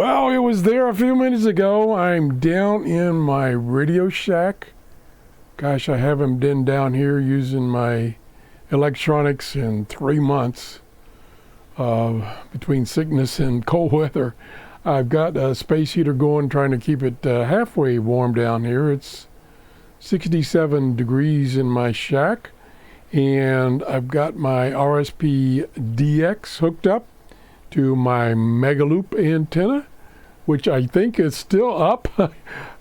Well, it was there a few minutes ago. I'm down in my Radio Shack. Gosh, I haven't been down here using my electronics in 3 months between sickness and cold weather. I've got a space heater going, trying to keep it halfway warm down here. It's 67 degrees in my shack, and I've got my RSPdx hooked up to my Megaloop antenna, which I think is still up.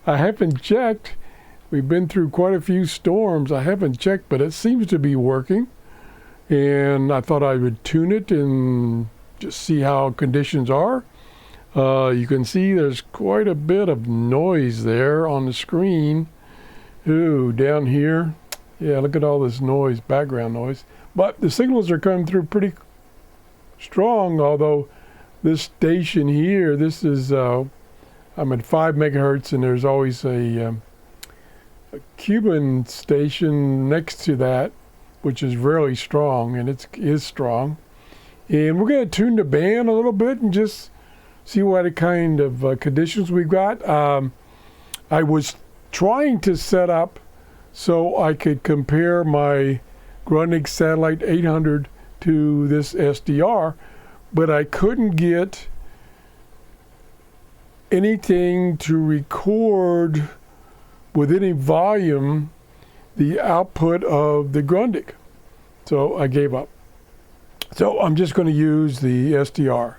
I haven't checked. We've been through quite a few storms. I haven't checked, but it seems to be working. And I thought I would tune it and just see how conditions are. You can see there's quite a bit of noise there on the screen. Ooh, down here. Yeah, look at all this noise, background noise. But the signals are coming through pretty strong, although this station here, this is, I'm at 5 megahertz, and there's always a Cuban station next to that, which is really strong, and it is strong. And we're going to tune the band a little bit and just see what kind of conditions we've got. I was trying to set up so I could compare my Grundig Satellite 800 to this SDR, but I couldn't get anything to record with any volume the output of the Grundig. So I gave up. So I'm just going to use the SDR.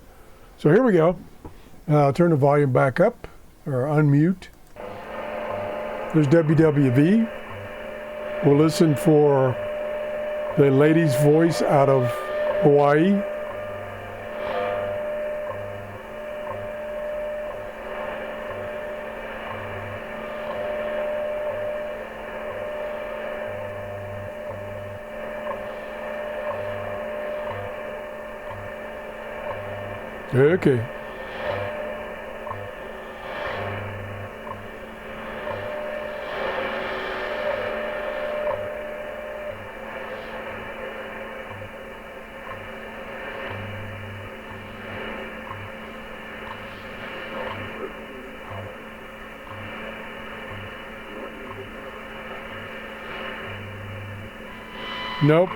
So here we go. I'll turn the volume back up, or unmute. There's WWV. We'll listen for the lady's voice out of Hawaii. Okay. Nope.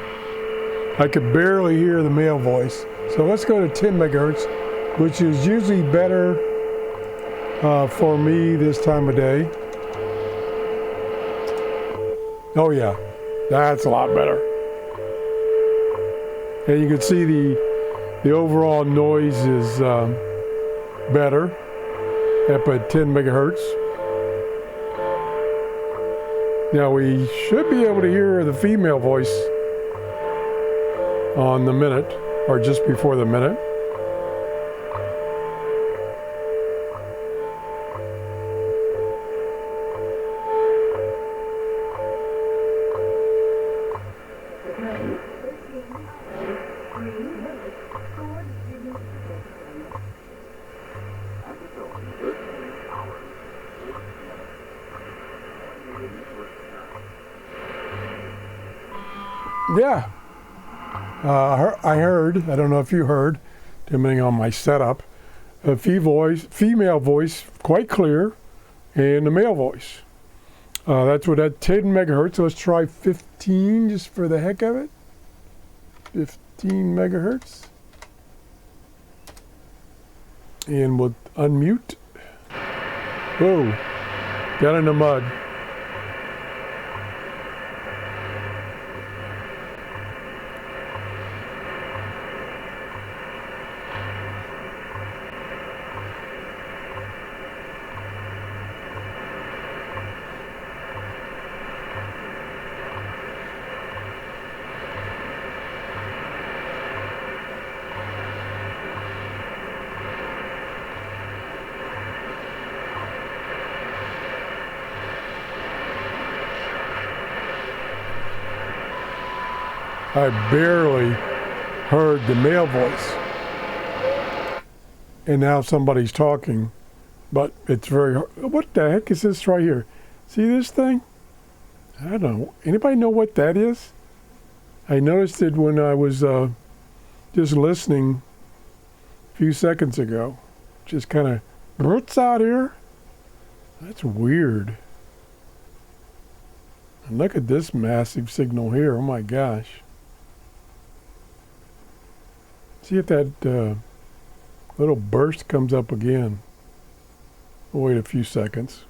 I could barely hear the male voice. So let's go to 10 megahertz, which is usually better for me this time of day. Oh yeah, that's a lot better. And you can see the overall noise is better up at 10 megahertz. Now we should be able to hear the female voice on the minute, or just before the minute. Yeah, I heard, I don't know if you heard, depending on my setup, a female voice, quite clear, and a male voice. That's what at 10 megahertz. Let's try 15 just for the heck of it. 15 megahertz. And we'll unmute. Whoa, got in the mud. I barely heard the male voice. And now somebody's talking, but it's very hard. What the heck is this right here? See this thing? I don't know. Anybody know what that is? I noticed it when I was just listening a few seconds ago. Just kind of What's out here? That's weird. And look at this massive signal here. Oh my gosh. See if that little burst comes up again. We'll wait a few seconds.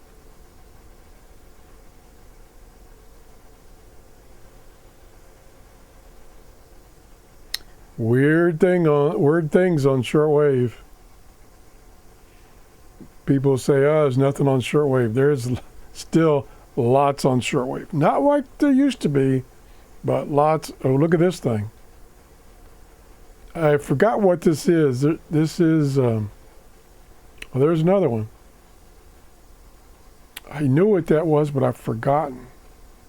Weird things on shortwave. People say, oh, there's nothing on shortwave. There's still lots on shortwave. Not like there used to be, but lots. Oh, look at this thing. I forgot what this is. This is, oh, there's another one. I knew what that was, but I've forgotten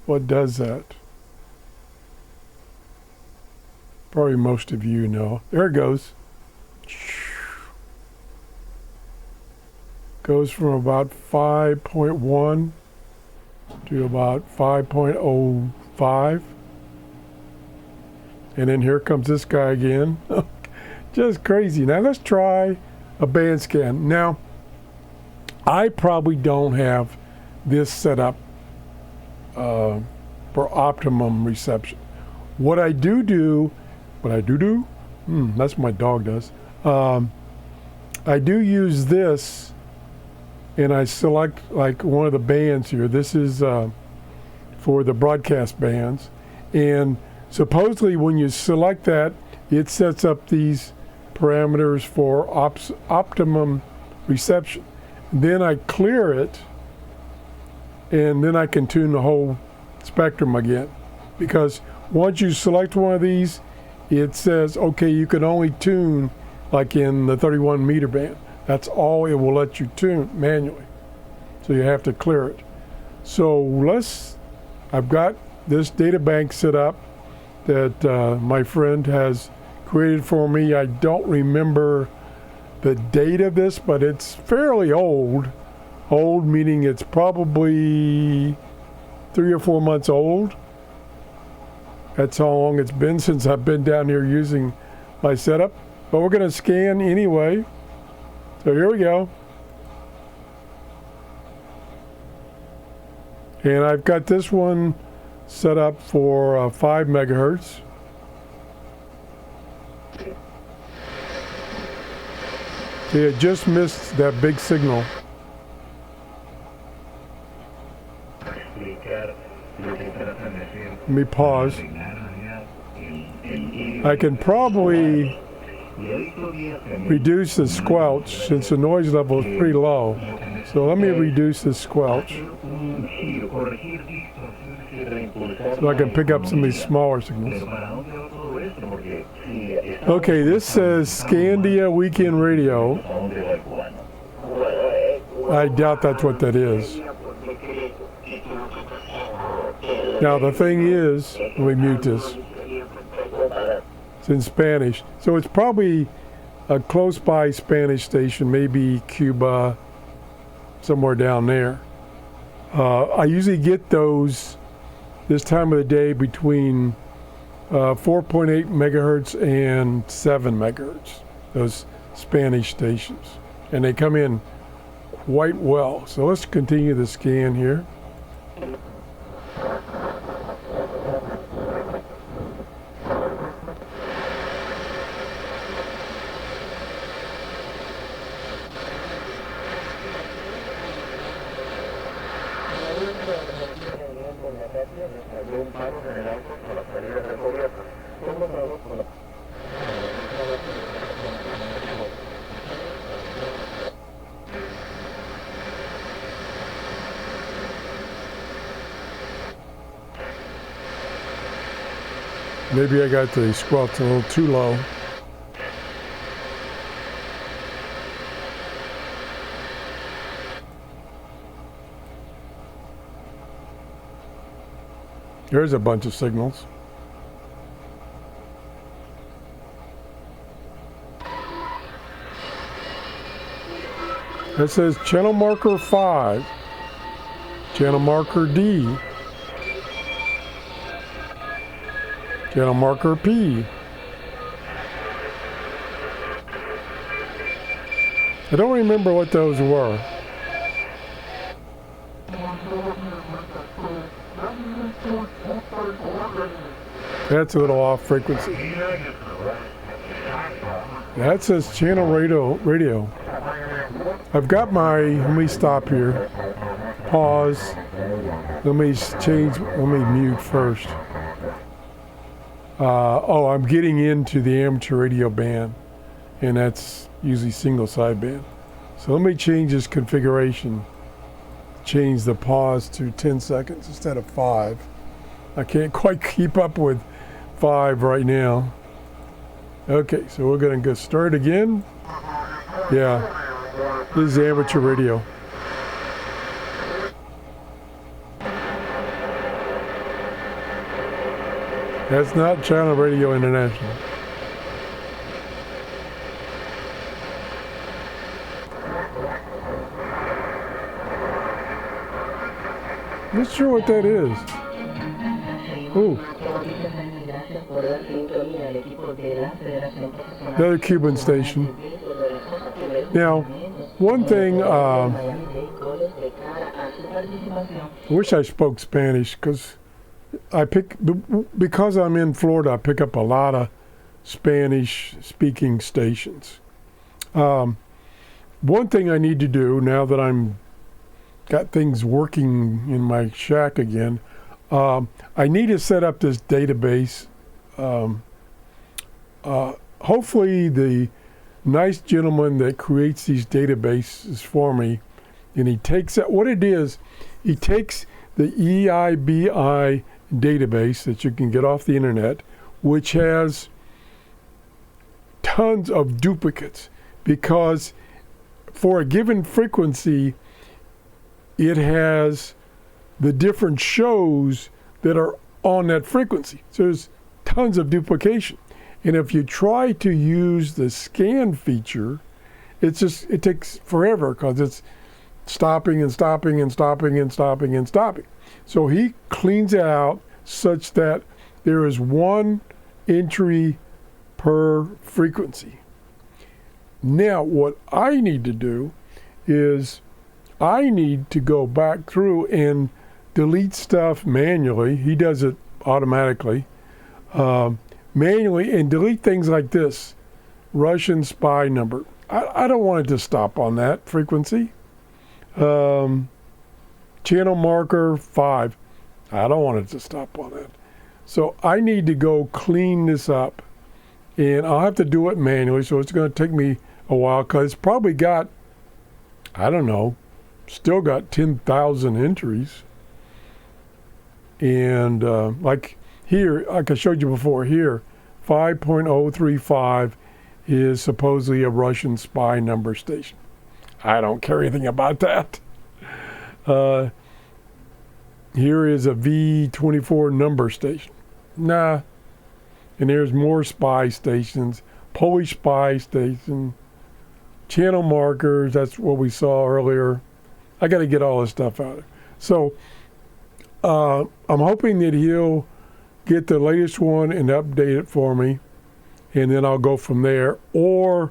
what does that. Probably most of you know. There it goes. Goes from about 5.1 to about 5.05. And then here comes this guy again. Just crazy. Now let's try a band scan. Now, I probably don't have this set up for optimum reception. What I do, that's what my dog does. I do use this, and I select like one of the bands here. This is for the broadcast bands, and supposedly when you select that, it sets up these parameters for optimum reception. Then I clear it, and then I can tune the whole spectrum again. Because once you select one of these, it says, okay, you can only tune like in the 31 meter band. That's all it will let you tune manually. So you have to clear it. So I've got this data bank set up that my friend has created for me. I don't remember the date of this, but it's fairly old. Old meaning it's probably 3 or 4 months old. That's how long it's been since I've been down here using my setup. But we're going to scan anyway. So here we go. And I've got this one set up for 5 megahertz. See, it just missed that big signal. Let me pause. I can probably reduce the squelch since the noise level is pretty low. So let me reduce the squelch so I can pick up some of these smaller signals. Okay, this says Scandia Weekend Radio. I doubt that's what that is. Now the thing is, let me mute this. It's in Spanish. So it's probably a close by Spanish station, maybe Cuba, somewhere down there. I usually get those this time of the day between 4.8 megahertz and 7 megahertz, those Spanish stations. And they come in quite well. So let's continue the scan here. Maybe I got the squelch a little too low. There's a bunch of signals. It says channel marker 5, channel marker D, channel marker P. I don't remember what those were. That's a little off frequency. That says channel radio. I've got my, let me stop here. Pause. Let me mute first. Oh, I'm getting into the amateur radio band, and that's usually single sideband. So let me change this configuration. Change the pause to 10 seconds instead of 5. I can't quite keep up with 5 right now. Okay, so we're going to go start again. Yeah, this is amateur radio. That's not Channel Radio International. Not sure what that is. Ooh. Another Cuban station. Now, one thing, I wish I spoke Spanish because because I'm in Florida, I pick up a lot of Spanish-speaking stations. One thing I need to do now that I'm got things working in my shack again, I need to set up this database. Hopefully the nice gentleman that creates these databases for me, and he takes that, what it is, he takes the EIBI database that you can get off the internet, which has tons of duplicates, because for a given frequency, it has the different shows that are on that frequency. So there's tons of duplication. And if you try to use the scan feature, it takes forever because it's stopping and stopping and stopping and stopping and stopping. So he cleans it out such that there is one entry per frequency. Now, what I need to do is I need to go back through and delete stuff manually. He does it automatically. Manually, and delete things like this. Russian spy number. I don't want it to stop on that frequency. Channel marker 5. I don't want it to stop on that. So I need to go clean this up. And I'll have to do it manually, so it's going to take me a while because it's probably got, I don't know, still got 10,000 entries. And like here, like I showed you before, here, 5.035 is supposedly a Russian spy number station. I don't care anything about that. Here is a V24 number station. Nah. And there's more spy stations, Polish spy station, channel markers, that's what we saw earlier. I got to get all this stuff out of it. So I'm hoping that he'll get the latest one and update it for me, and then I'll go from there. Or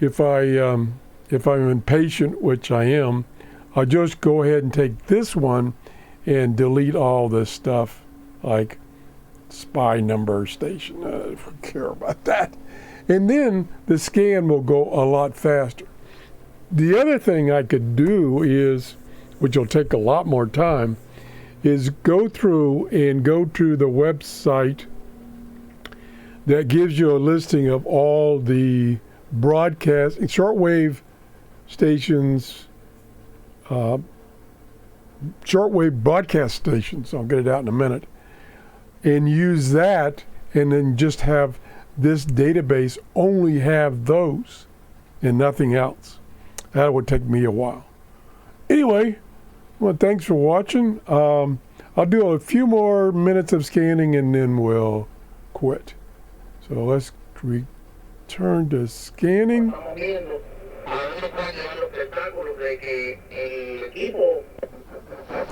if I'm impatient, which I am, I'll just go ahead and take this one and delete all this stuff, like spy number station. I don't care about that. And then the scan will go a lot faster. The other thing I could do is, which will take a lot more time, is go through the website that gives you a listing of all the broadcast shortwave stations, shortwave broadcast stations. I'll get it out in a minute. And use that, and then just have this database only have those and nothing else. That would take me a while. Anyway, well, thanks for watching. I'll do a few more minutes of scanning and then we'll quit. So let's return to scanning.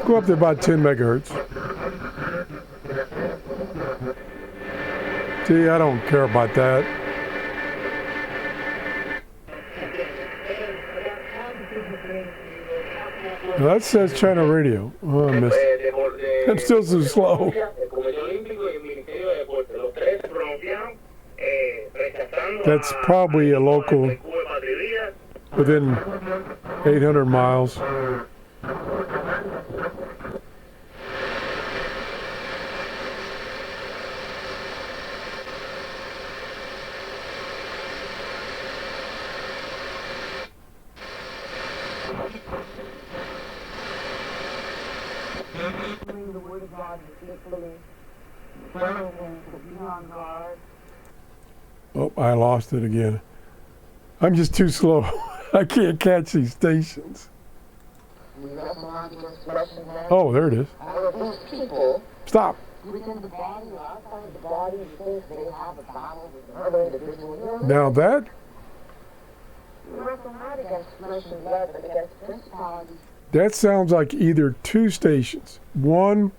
Go up to about 10 megahertz. See, I don't care about that. Now that says China radio. Oh, I missed. I'm still so slow. That's probably a local within 800 miles. The word of God faithfully, and to be on guard. Oh, I lost it again. I'm just too slow. I can't catch these stations. We wrestle not against flesh and blood. Oh, there it is. All of these people Stop. within the body or outside the body think they have a battle with another individual. Now that We wrestle not against flesh and blood, but against principalities. that sounds like either two stations. One,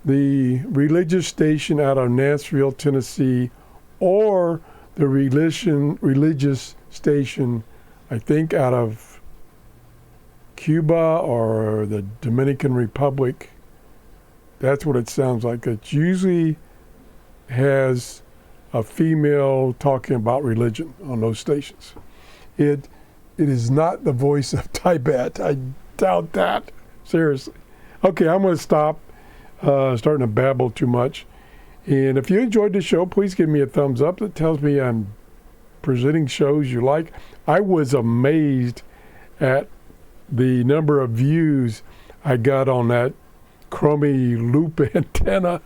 the religious station out of Nashville, Tennessee, or the religious station, I think, out of Cuba or the Dominican Republic. That's what it sounds like. It usually has a female talking about religion on those stations. It is not the voice of Tibet. I doubt that. Seriously. Okay, I'm going to stop starting to babble too much. And if you enjoyed the show, please give me a thumbs up. That tells me I'm presenting shows you like. I was amazed at the number of views I got on that crummy loop antenna.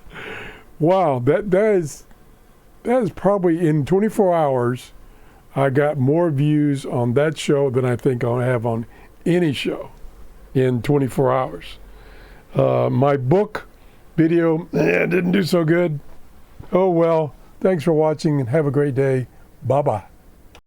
Wow, that is probably in 24 hours, I got more views on that show than I think I'll have on any show in 24 hours. My book video didn't do so good. Oh well, thanks for watching and have a great day. Bye-bye.